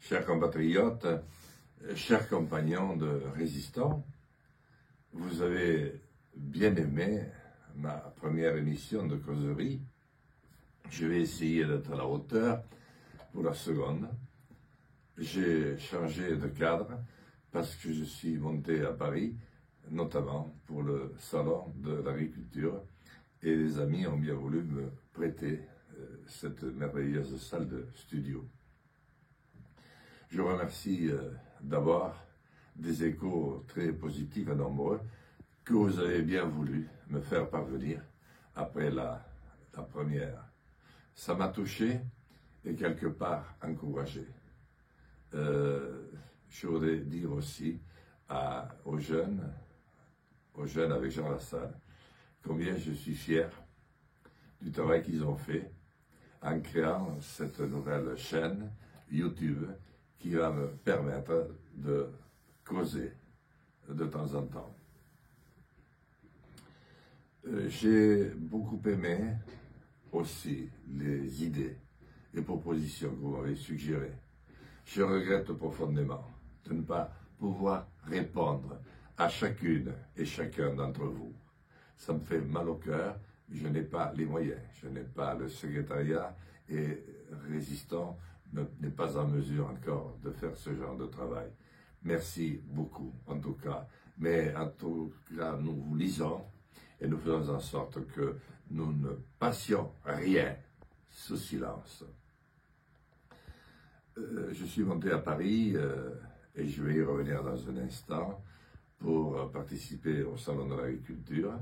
Chers compatriotes, chers compagnons de résistants, vous avez bien aimé ma première émission de causerie. Je vais essayer d'être à la hauteur pour la seconde. J'ai changé de cadre parce que je suis monté à Paris, notamment pour le salon de l'agriculture, et les amis ont bien voulu me prêter cette merveilleuse salle de studio. Je remercie d'abord des échos très positifs et nombreux que vous avez bien voulu me faire parvenir après la première. Ça m'a touché et quelque part encouragé. Je voudrais dire aussi aux jeunes avec Jean Lassalle, combien je suis fier du travail qu'ils ont fait en créant cette nouvelle chaîne YouTube qui va me permettre de causer de temps en temps. J'ai beaucoup aimé aussi les idées et propositions que vous m'avez suggérées. Je regrette profondément de ne pas pouvoir répondre à chacune et chacun d'entre vous. Ça me fait mal au cœur, je n'ai pas les moyens, je n'ai pas le secrétariat et Résistant n'est pas en mesure encore de faire ce genre de travail. Merci beaucoup en tout cas, mais en tout cas nous vous lisons et nous faisons en sorte que nous ne passions rien sous silence. Je suis monté à Paris et je vais y revenir dans un instant pour participer au Salon de l'Agriculture.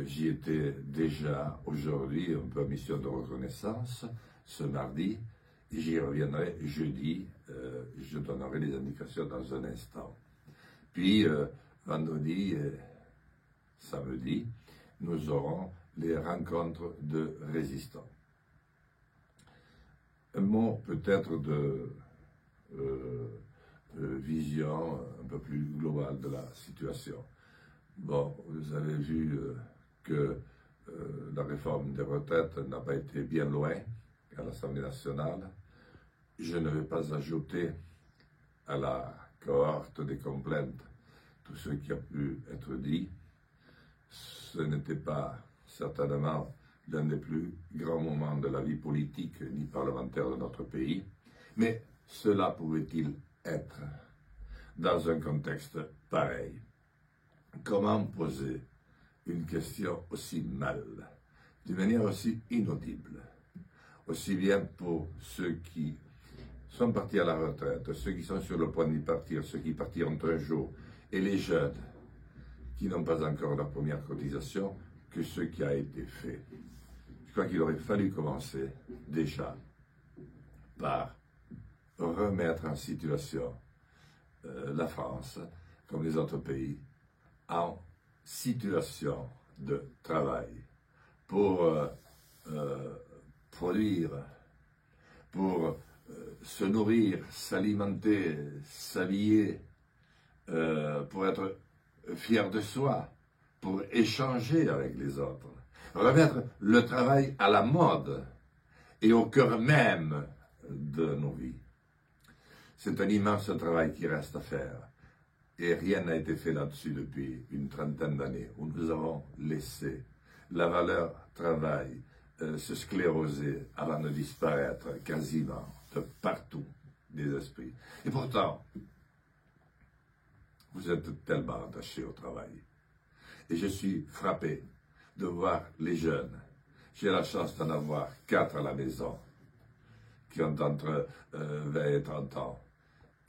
J'y étais déjà aujourd'hui un peu en mission de reconnaissance ce mardi et j'y reviendrai jeudi. Je donnerai les indications dans un instant. Puis vendredi et samedi, nous aurons les rencontres de résistants. Un mot peut-être de vision un peu plus globale de la situation. Bon, vous avez vu que la réforme des retraites n'a pas été bien loin à l'Assemblée nationale. Je ne vais pas ajouter à la cohorte des complaintes tout ce qui a pu être dit. Ce n'était pas certainement l'un des plus grands moments de la vie politique ni parlementaire de notre pays, mais cela pouvait-il être dans un contexte pareil? Comment poser une question aussi mal, d'une manière aussi inaudible, aussi bien pour ceux qui sont partis à la retraite, ceux qui sont sur le point d'y partir, ceux qui partiront un jour, et les jeunes qui n'ont pas encore leur première cotisation, que ce qui a été fait. Je crois qu'il aurait fallu commencer déjà par remettre en situation la France, comme les autres pays, en situation de travail pour produire, pour se nourrir, s'alimenter, s'habiller, pour être fier de soi, pour échanger avec les autres, remettre le travail à la mode et au cœur même de nos vies. C'est un immense travail qui reste à faire. Et rien n'a été fait là-dessus depuis une trentaine d'années, où nous avons laissé la valeur travail se scléroser avant de disparaître quasiment de partout des esprits. Et pourtant, vous êtes tellement attachés au travail. Et je suis frappé de voir les jeunes. J'ai la chance d'en avoir 4 à la maison, qui ont entre 20 et 30 ans,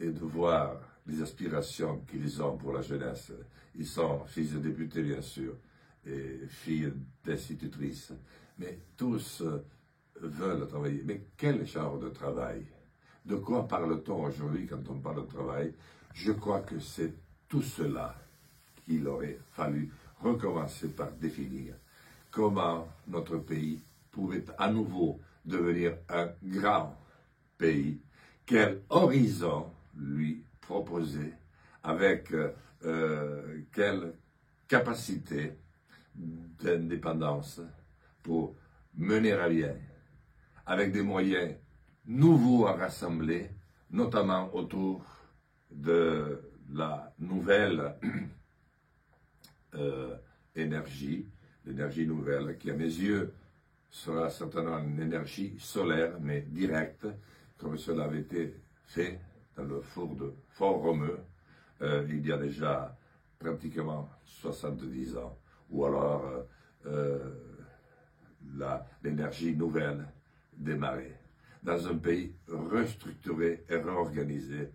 et de voir les aspirations qu'ils ont pour la jeunesse. Ils sont fils de députés, bien sûr, et filles d'institutrices, mais tous veulent travailler. Mais quel genre de travail? De quoi parle-t-on aujourd'hui quand on parle de travail? Je crois que c'est tout cela qu'il aurait fallu recommencer par définir. Comment notre pays pouvait à nouveau devenir un grand pays? Quel horizon lui proposer, avec quelle capacité d'indépendance pour mener à bien, avec des moyens nouveaux à rassembler, notamment autour de la nouvelle énergie, l'énergie nouvelle, qui à mes yeux sera certainement une énergie solaire, mais directe, comme cela avait été fait dans le four de Fort-Romeu, il y a déjà pratiquement 70 ans, ou alors l'énergie nouvelle des marées, dans un pays restructuré et réorganisé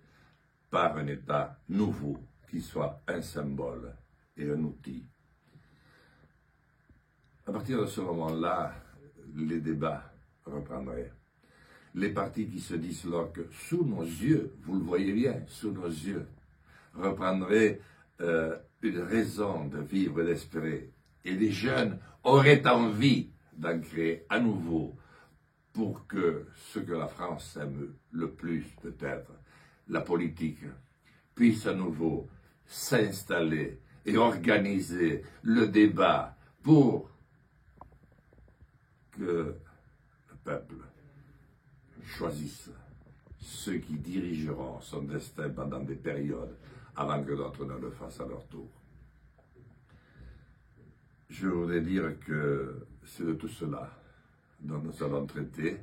par un État nouveau qui soit un symbole et un outil. À partir de ce moment-là, les débats reprendraient. Les partis qui se disloquent sous nos yeux, vous le voyez bien, sous nos yeux, reprendraient une raison de vivre et d'espérer. Et les jeunes auraient envie d'en créer à nouveau pour que ce que la France aime le plus peut-être, la politique, puisse à nouveau s'installer et organiser le débat pour que le peuple choisisse ceux qui dirigeront son destin pendant des périodes avant que d'autres ne le fassent à leur tour. Je voudrais dire que c'est de tout cela dont nous allons traiter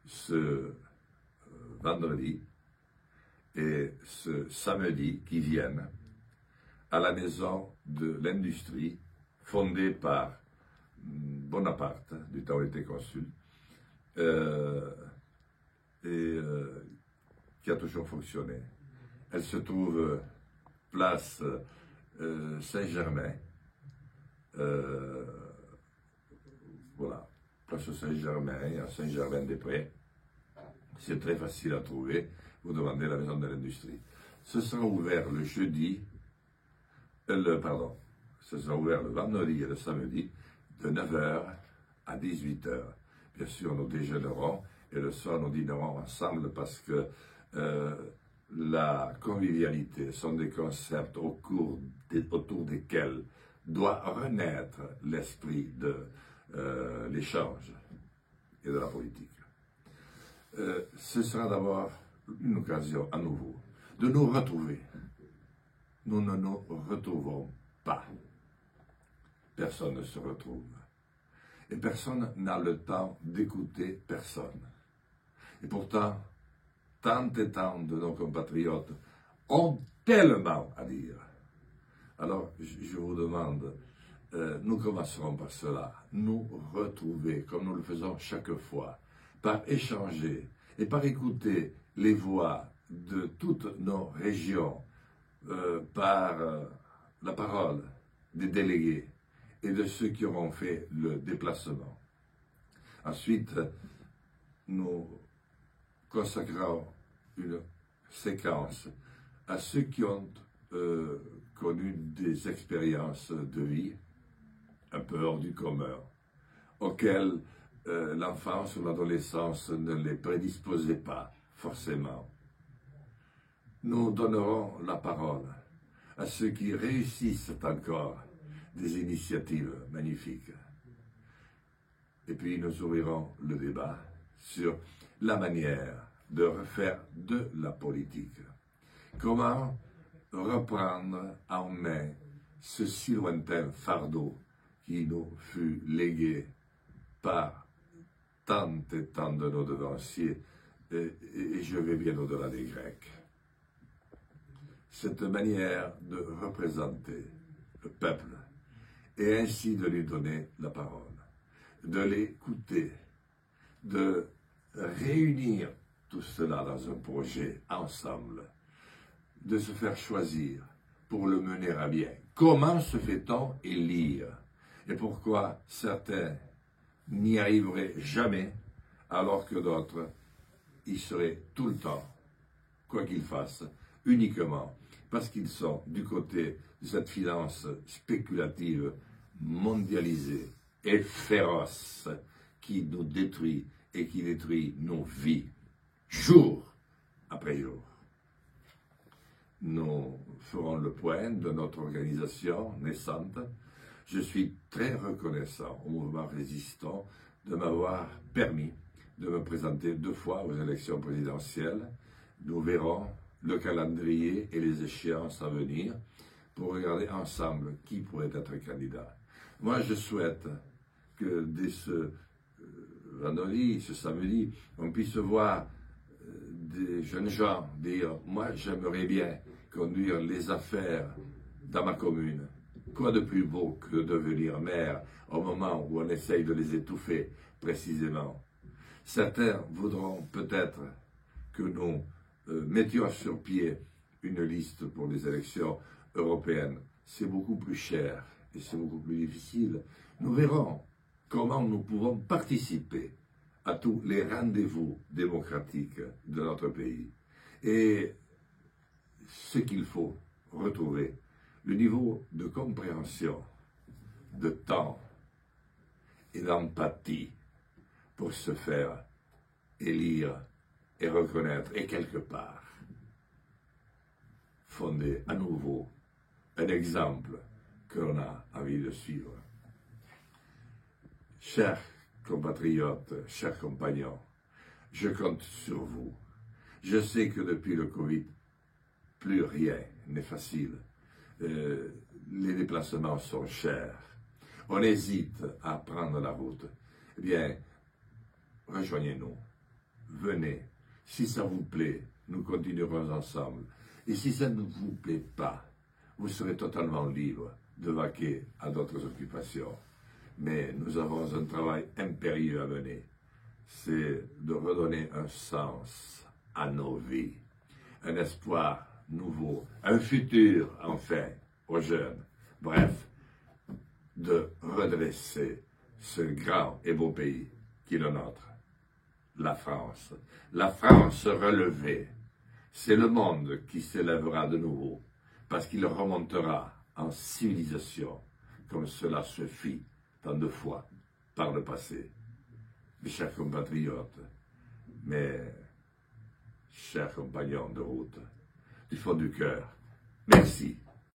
ce vendredi et ce samedi qui viennent à la Maison de l'Industrie fondée par Bonaparte, du temps où il était consul, qui a toujours fonctionné. Elle se trouve place Saint-Germain, voilà, place Saint-Germain, à Saint-Germain-des-Prés. C'est très facile à trouver, vous demandez la Maison de l'Industrie. Ce sera ouvert le jeudi, ce sera ouvert le vendredi et le samedi, de 9h à 18h. Bien sûr, nous déjeunerons et le soir, nous dînerons ensemble parce que la convivialité sont des concepts autour desquels doit renaître l'esprit de l'échange et de la politique. Ce sera d'abord une occasion à nouveau de nous retrouver. Nous ne nous retrouvons pas. Personne ne se retrouve. Et personne n'a le temps d'écouter personne. Et pourtant, tant et tant de nos compatriotes ont tellement à dire. Alors, je vous demande, nous commencerons par cela, nous retrouver, comme nous le faisons chaque fois, par échanger et par écouter les voix de toutes nos régions, par la parole des délégués et de ceux qui auront fait le déplacement. Ensuite, nous consacrons une séquence à ceux qui ont connu des expériences de vie un peu hors du commun, auxquelles l'enfance ou l'adolescence ne les prédisposait pas forcément. Nous donnerons la parole à ceux qui réussissent encore des initiatives magnifiques. Et puis nous ouvrirons le débat sur la manière de refaire de la politique. Comment reprendre en main ce si lointain fardeau qui nous fut légué par tant et tant de nos devanciers, et je vais bien au-delà des Grecs. Cette manière de représenter le peuple et ainsi de lui donner la parole, de l'écouter, de réunir tout cela dans un projet ensemble, de se faire choisir pour le mener à bien. Comment se fait-on élire? Et pourquoi certains n'y arriveraient jamais, alors que d'autres y seraient tout le temps, quoi qu'ils fassent, uniquement parce qu'ils sont du côté de cette finance spéculative mondialisée et féroce qui nous détruit et qui détruit nos vies, jour après jour. Nous ferons le point de notre organisation naissante. Je suis très reconnaissant au mouvement résistant de m'avoir permis de me présenter 2 fois aux élections présidentielles, nous verrons le calendrier et les échéances à venir pour regarder ensemble qui pourrait être candidat. Moi, je souhaite que dès ce vendredi, ce samedi, on puisse voir des jeunes gens dire « Moi, j'aimerais bien conduire les affaires dans ma commune. Quoi de plus beau que de devenir maire au moment où on essaye de les étouffer, précisément. Certains voudront peut-être que nous mettions sur pied une liste pour les élections européennes. C'est beaucoup plus cher et c'est beaucoup plus difficile. Nous verrons comment nous pouvons participer à tous les rendez-vous démocratiques de notre pays. Et ce qu'il faut retrouver, le niveau de compréhension, de temps et d'empathie pour se faire élire et reconnaître, et quelque part, fonder à nouveau un exemple que l'on a envie de suivre. Chers compatriotes, chers compagnons, je compte sur vous. Je sais que depuis le Covid, plus rien n'est facile. Les déplacements sont chers. On hésite à prendre la route. Eh bien, rejoignez-nous. Venez. Si ça vous plaît, nous continuerons ensemble. Et si ça ne vous plaît pas, vous serez totalement libre de vaquer à d'autres occupations. Mais nous avons un travail impérieux à mener. C'est de redonner un sens à nos vies, un espoir nouveau, un futur, enfin, aux jeunes. Bref, de redresser ce grand et beau pays qui est le nôtre, la France. La France relevée, c'est le monde qui s'élèvera de nouveau, parce qu'il remontera en civilisation, comme cela se fit tant de fois par le passé. Mes chers compatriotes, mes chers compagnons de route, du fond du cœur, merci.